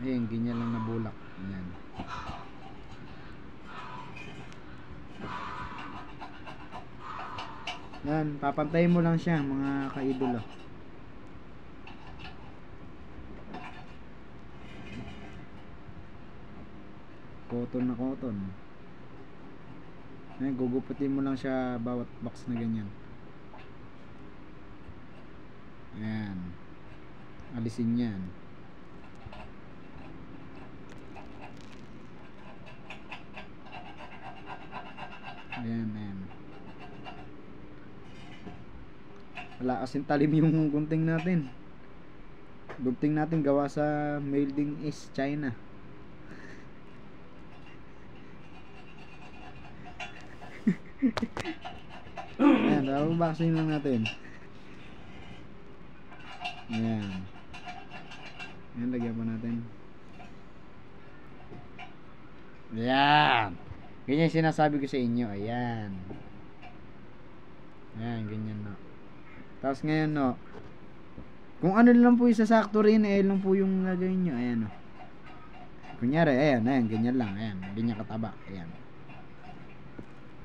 Ayan, ganyan lang na bulak. Ayan. Yan, papantayin mo lang siya mga kaidolo. Cotton na cotton. Ayan, gugupitin mo lang siya bawat box na ganyan. Ayan. Alisin yan. Ayan, ayan. Wala kasing talim yung gunting natin. Gunting natin gawa sa made in East China. Ayan, babaksin lang natin. Ayan. Ayan, lagyan pa natin. Ayan. Ganyan sinasabi ko sa inyo. Ayan. Ayan, ganyan no. Tapos ngayon no, kung ano lang po isasakto rin, lang po yung gagawin nyo. Ayan no. Kunyari, ayan, ayan, ganyan lang. Ayan, ganyan kataba. Ayan.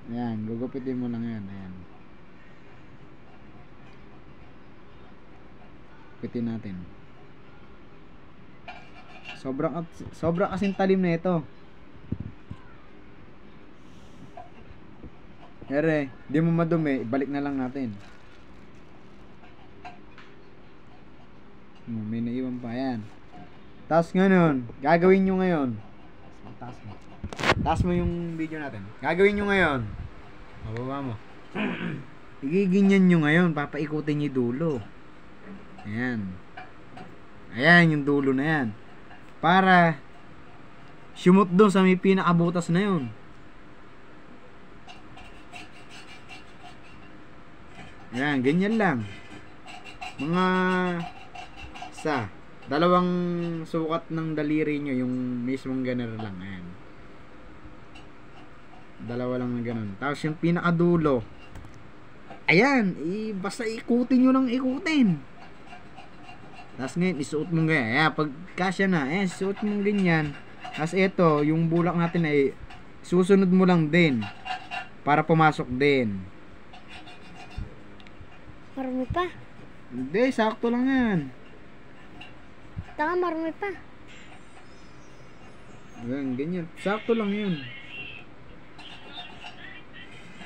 Ayan, gugupitin mo lang yan. Ayan. Gugupitin natin. Sobrang kasing talim na ito. Ere, di mo madumi, ibalik na lang natin. May naiwan pa, yan. Tapos ngayon, gagawin nyo ngayon. Taas mo yung video natin. Gagawin nyo ngayon. Mababa mo. Igiginyan nyo ngayon, papaikutin nyo yung dulo. Ayan. Ayan yung dulo na yan. Para sumot doon sa may pinakabutas na yun. Ayan, ganyan lang. Mga dalawang sukat ng daliri nyo, yung mismong ganun lang. Ayan. Dalawa lang na ganun. Tapos yung pinakadulo, ayan, basta ikutin nyo lang ikutin. Tapos ngayon, isuot mo ganyan. Ayan, pag kasya na, ayan, isuot mo ganyan. Tapos ito, yung bulak natin ay susunod mo lang din para pumasok din. Marami pa. Hindi, sakto lang yan. Taka, marami pa. Ayan, ganyan. Sakto lang yun.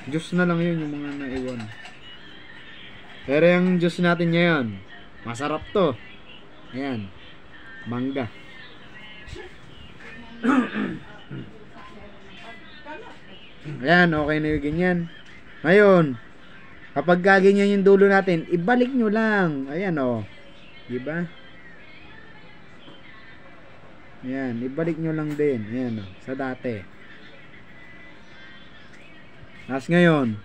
Juice na lang yun yung mga naiwan. Pero yung juice natin ngayon, masarap to. Ayan. Mangga. Ayan, okay na yung ganyan. Ngayon, kapag gaganyan yung dulo natin, ibalik nyo lang. Ayan o. Diba? Ayan, ibalik nyo lang din. Ayan o, sa dati. Tapos ngayon,